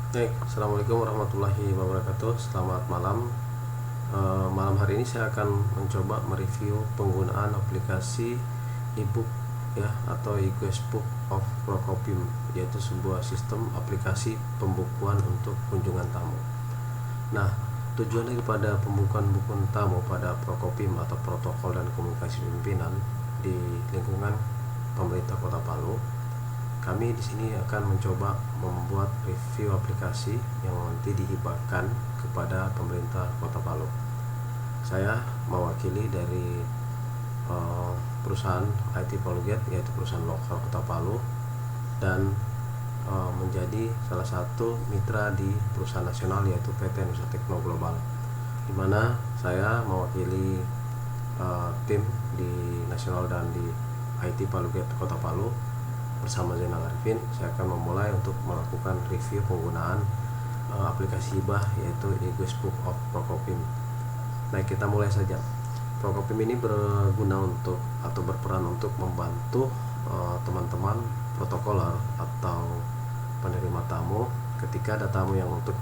Baik, Assalamualaikum warahmatullahi wabarakatuh. Selamat malam. Malam hari ini saya akan mencoba mereview penggunaan aplikasi ebook ya atau e-Guestbook of Procopim, yaitu sebuah sistem aplikasi pembukuan untuk kunjungan tamu. Nah, tujuan daripada pembukuan buku tamu pada Procopim atau protokol dan komunikasi pimpinan di lingkungan pemerintah Kota Palu, kami di sini akan mencoba membuat review aplikasi yang nanti dihibahkan kepada pemerintah Kota Palu. Saya mewakili dari perusahaan IT Polget, yaitu perusahaan lokal Kota Palu, dan menjadi salah satu mitra di perusahaan nasional yaitu PT Nusa Tekno Global, di mana saya mewakili tim di nasional dan di IT Polget Kota Palu. Bersama Zainal Arifin, saya akan memulai untuk melakukan review penggunaan aplikasi hibah yaitu e-Guestbook of Procopim. Baik, kita mulai saja. Procopim ini berguna untuk atau berperan untuk membantu teman-teman protokoler atau penerima tamu ketika ada tamu yang untuk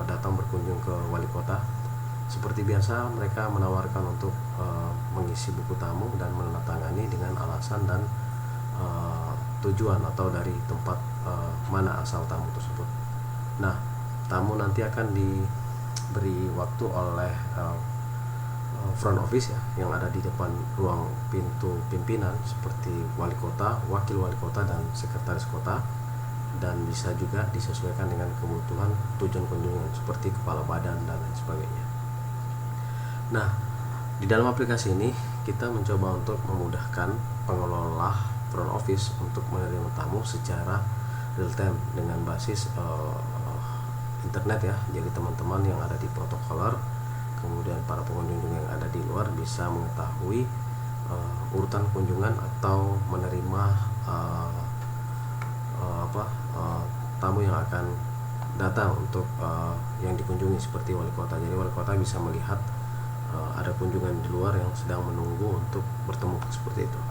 datang berkunjung ke wali kota. Seperti biasa, mereka menawarkan untuk mengisi buku tamu dan menandatangani dengan alasan dan tujuan atau dari tempat mana asal tamu tersebut. Nah, tamu nanti akan diberi waktu oleh front office ya, yang ada di depan ruang pintu pimpinan seperti wali kota, wakil wali kota, dan sekretaris kota, dan bisa juga disesuaikan dengan kebutuhan tujuan kunjungan seperti kepala badan dan lain sebagainya. Nah, di dalam aplikasi ini kita mencoba untuk memudahkan pengelola front office untuk menerima tamu secara real time dengan basis internet ya. Jadi teman-teman yang ada di protokoler, kemudian para pengunjung yang ada di luar bisa mengetahui urutan kunjungan atau menerima tamu yang akan datang untuk yang dikunjungi seperti wali kota. Jadi wali kota bisa melihat ada kunjungan di luar yang sedang menunggu untuk bertemu seperti itu.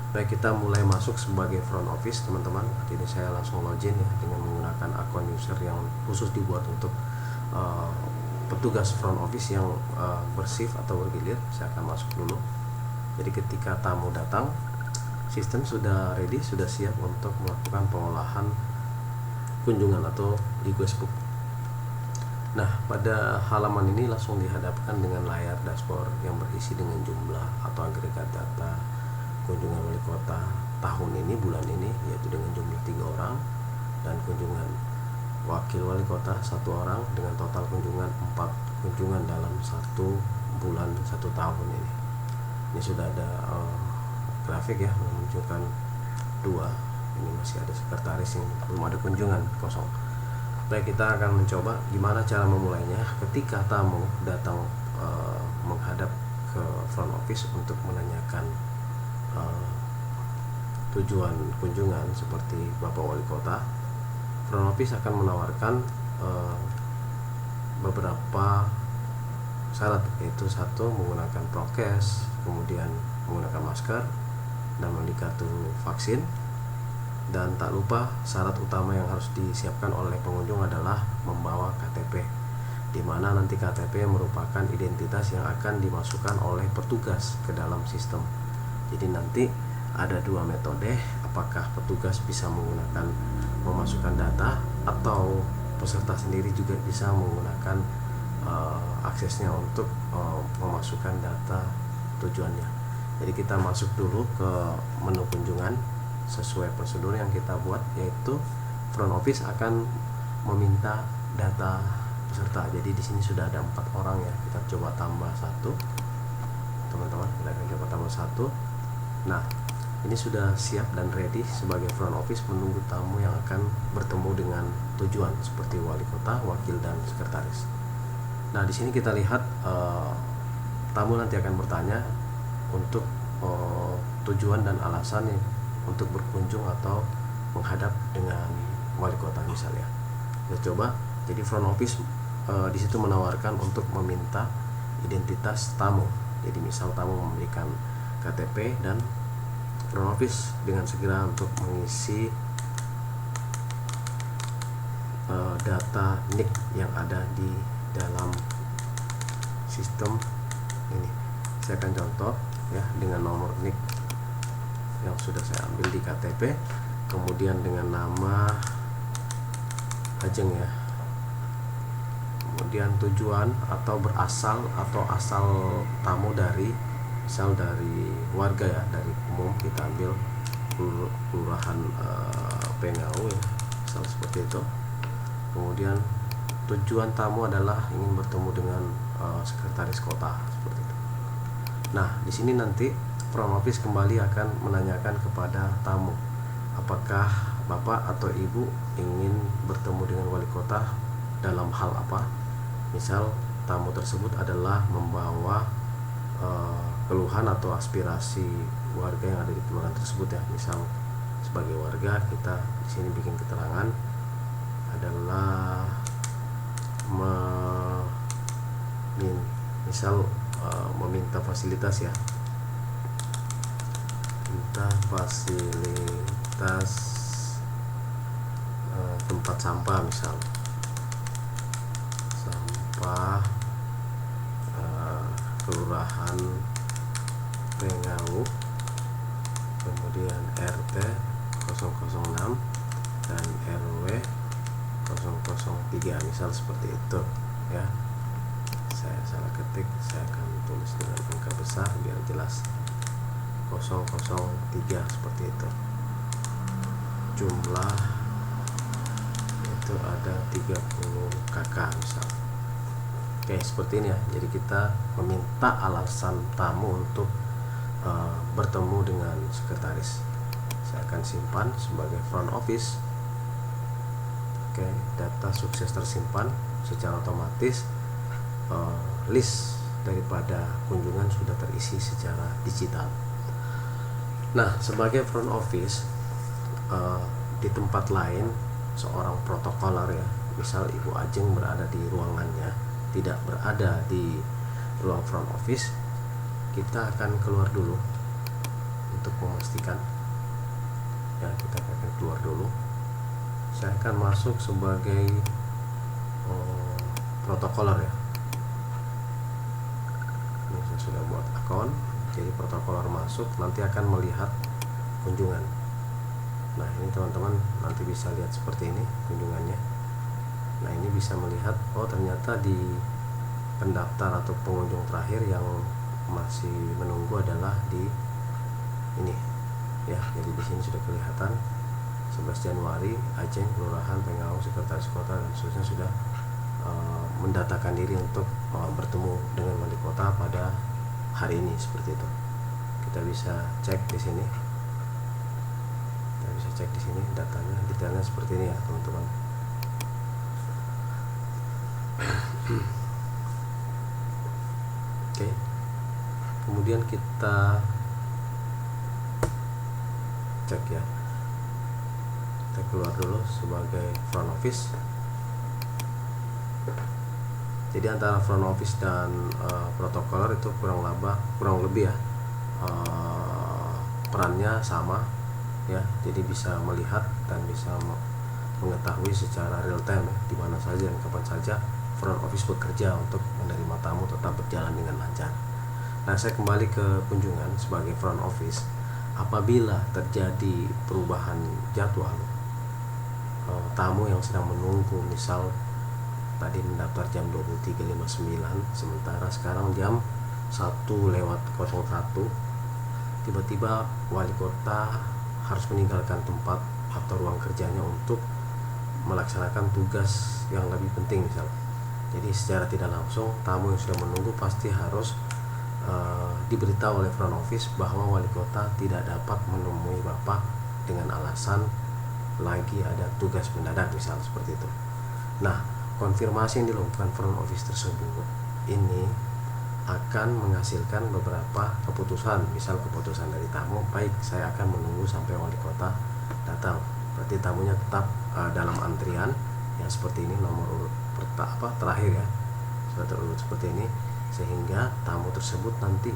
Baik, kita mulai masuk sebagai front office teman-teman. Jadi saya langsung login ya dengan menggunakan akun user yang khusus dibuat untuk petugas front office yang bershift atau bergilir. Saya akan masuk dulu. Jadi ketika tamu datang, sistem sudah ready, sudah siap untuk melakukan pengolahan kunjungan atau e-Guestbook. Nah, pada halaman ini langsung dihadapkan dengan layar dashboard yang berisi dengan jumlah atau agregat data kunjungan wali kota tahun ini, bulan ini, yaitu dengan jumlah 3 orang, dan kunjungan wakil wali kota 1 orang dengan total kunjungan 4 kunjungan dalam 1 bulan 1 tahun ini. Ini sudah ada grafik ya menunjukkan 2. Ini masih ada sekretaris yang belum ada kunjungan, kosong. Baik, kita akan mencoba gimana cara memulainya ketika tamu datang menghadap ke front office untuk menanyakan tujuan kunjungan seperti Bapak Wali Kota. Front office akan menawarkan beberapa syarat, yaitu 1, menggunakan prokes, kemudian menggunakan masker dan memiliki kartu vaksin. Dan tak lupa syarat utama yang harus disiapkan oleh pengunjung adalah membawa KTP, di mana nanti KTP merupakan identitas yang akan dimasukkan oleh petugas ke dalam sistem. Jadi nanti ada 2 metode, apakah petugas bisa menggunakan memasukkan data atau peserta sendiri juga bisa menggunakan aksesnya untuk memasukkan data tujuannya. Jadi kita masuk dulu ke menu kunjungan sesuai prosedur yang kita buat, yaitu front office akan meminta data peserta. Jadi di sini sudah ada 4 orang ya. Kita coba tambah 1. Teman-teman, kita akan coba tambah 1. Nah, ini sudah siap dan ready sebagai front office menunggu tamu yang akan bertemu dengan tujuan seperti wali kota, wakil, dan sekretaris. Nah, di sini kita lihat tamu nanti akan bertanya untuk tujuan dan alasan untuk berkunjung atau menghadap dengan wali kota misalnya. Kita coba. Jadi front office di situ menawarkan untuk meminta identitas tamu. Jadi misal tamu memberikan KTP, dan front office dengan segera untuk mengisi data NIK yang ada di dalam sistem ini. Saya akan contoh ya dengan nomor NIK yang sudah saya ambil di KTP, kemudian dengan nama Ajeng ya, kemudian tujuan atau berasal atau asal tamu dari misal dari warga ya, dari umum kita ambil kelurahan Pengau ya, misal seperti itu. Kemudian tujuan tamu adalah ingin bertemu dengan sekretaris kota seperti itu. Nah, di sini nanti front office kembali akan menanyakan kepada tamu, apakah Bapak atau Ibu ingin bertemu dengan wali kota dalam hal apa. Misal tamu tersebut adalah membawa keluhan atau aspirasi warga yang ada di kelurahan tersebut ya. Misal sebagai warga kita di sini bikin keterangan adalah meminta fasilitas ya, minta fasilitas tempat sampah, misal sampah kelurahan Pengau, kemudian RT 006 dan RW 003, misal seperti itu ya. Saya salah ketik, saya akan tulis dengan angka besar biar jelas. 003 seperti itu. Jumlah itu ada 30 kakak misal. Oke, seperti ini ya. Jadi kita meminta alasan tamu untuk bertemu dengan sekretaris. Saya akan simpan sebagai front office. Oke, data sukses tersimpan secara otomatis. List daripada kunjungan sudah terisi secara digital. Nah, sebagai front office di tempat lain seorang protokoler ya, misal Ibu Ajeng berada di ruangannya, tidak berada di ruang front office, kita akan keluar dulu untuk memastikan ya. Kita akan keluar dulu. Saya akan masuk sebagai protokoler ya. Ini saya sudah buat akun, jadi protokoler masuk nanti akan melihat kunjungan. Nah, ini teman-teman nanti bisa lihat seperti ini kunjungannya. Nah, ini bisa melihat, oh ternyata di pendaftar atau pengunjung terakhir yang masih menunggu adalah di ini ya. Jadi di sini sudah kelihatan 11 Januari Ajeng, Kelurahan Pengau, Sekretaris Kota dan seterusnya sudah mendatakan diri untuk bertemu dengan wali kota pada hari ini seperti itu. Kita bisa cek di sini. Kita bisa cek di sini datanya, detailnya seperti ini ya, teman-teman. Oke. Kemudian kita cek ya. Kita keluar dulu sebagai front office. Jadi antara front office dan protokoler itu kurang lebih ya perannya sama ya. Jadi bisa melihat dan bisa mengetahui secara real time ya, di mana saja dan kapan saja front office bekerja untuk menerima tamu tetap berjalan dengan lancar. Nah, saya kembali ke kunjungan sebagai front office. Apabila terjadi perubahan jadwal, tamu yang sedang menunggu, misal tadi mendaftar jam 23.59, sementara sekarang jam 1:01, tiba-tiba wali kota harus meninggalkan tempat atau ruang kerjanya untuk melaksanakan tugas yang lebih penting misal. Jadi secara tidak langsung tamu yang sudah menunggu pasti harus diberitahu oleh front office bahwa wali kota tidak dapat menemui Bapak dengan alasan lagi ada tugas mendadak misal seperti itu. Nah, konfirmasi yang dilakukan front office tersebut ini akan menghasilkan beberapa keputusan. Misal keputusan dari tamu, baik saya akan menunggu sampai wali kota datang, berarti tamunya tetap dalam antrian yang seperti ini, nomor urut terakhir ya, sudah terurut seperti ini, sehingga tamu tersebut nanti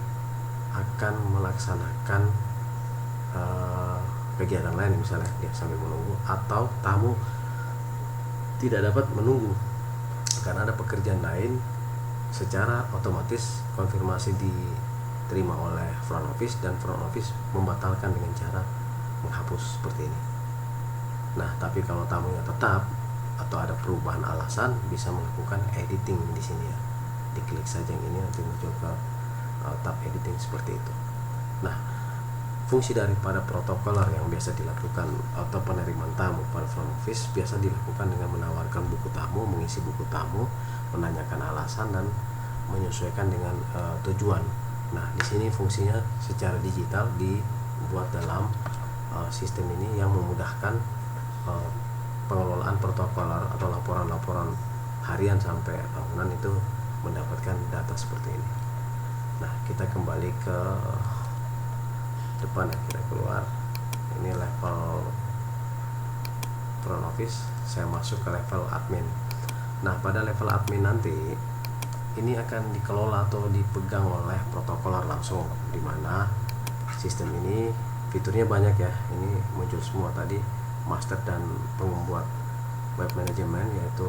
akan melaksanakan kegiatan lain misalnya dia sambil menunggu, atau tamu tidak dapat menunggu karena ada pekerjaan lain. Secara otomatis konfirmasi diterima oleh front office dan front office membatalkan dengan cara menghapus seperti ini. Nah, tapi kalau tamunya tetap atau ada perubahan alasan, bisa melakukan editing di sini ya. Diklik saja yang ini, nanti muncul ke tab editing seperti itu. Nah, fungsi daripada protokoler yang biasa dilakukan atau penerimaan tamu pada front office biasa dilakukan dengan menawarkan buku tamu, mengisi buku tamu, menanyakan alasan dan menyesuaikan dengan tujuan. Nah, di sini fungsinya secara digital dibuat dalam sistem ini yang memudahkan pengelolaan protokoler atau laporan-laporan harian sampai tahunan itu mendapatkan data seperti ini. Nah, kita kembali ke depan ya, kita keluar. Ini level front office, saya masuk ke level admin. Nah, pada level admin nanti ini akan dikelola atau dipegang oleh protokoler langsung, di mana sistem ini fiturnya banyak ya. Ini muncul semua tadi, master dan pembuat web management, yaitu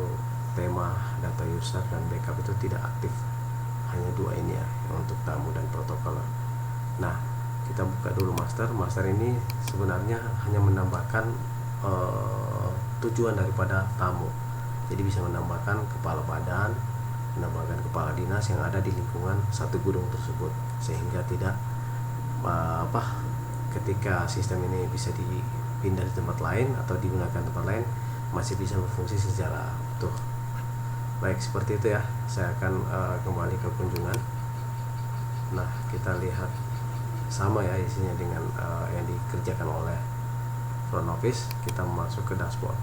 tema, data user, dan backup itu tidak aktif. Hanya dua ini ya, untuk tamu dan protokoler. Nah, kita buka dulu master. Master ini sebenarnya hanya menambahkan tujuan daripada tamu. Jadi bisa menambahkan kepala badan, menambahkan kepala dinas yang ada di lingkungan satu gedung tersebut, sehingga tidak ketika sistem ini bisa dipindah di tempat lain atau digunakan tempat lain, masih bisa berfungsi secara utuh. Baik, seperti itu ya. Saya akan kembali ke kunjungan. Nah, kita lihat sama ya isinya dengan yang dikerjakan oleh front office. Kita masuk ke dashboard.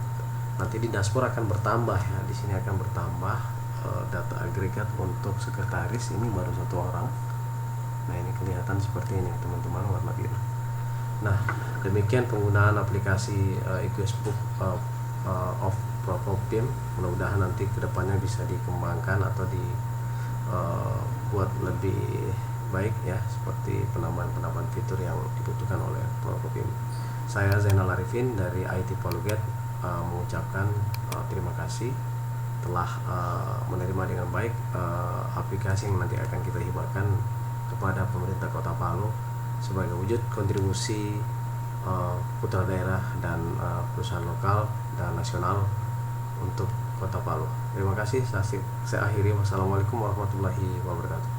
Nanti di dashboard akan bertambah ya. Di sini akan bertambah data agregat untuk sekretaris, ini baru 1 orang. Nah, ini kelihatan seperti ini teman-teman, warna biru. Nah, demikian penggunaan aplikasi iQuestBook of ProCopim. Mudah-mudahan nanti kedepannya bisa dikembangkan atau dibuat lebih baik ya, seperti penambahan fitur yang dibutuhkan oleh ProCopim. Saya Zainal Arifin dari IT Polyglot mengucapkan terima kasih telah menerima dengan baik aplikasi yang nanti akan kita hibahkan kepada pemerintah Kota Palu sebagai wujud kontribusi putra daerah dan perusahaan lokal dan nasional untuk Kota Palu. Terima kasih. Saya akhiri. Wassalamualaikum warahmatullahi wabarakatuh.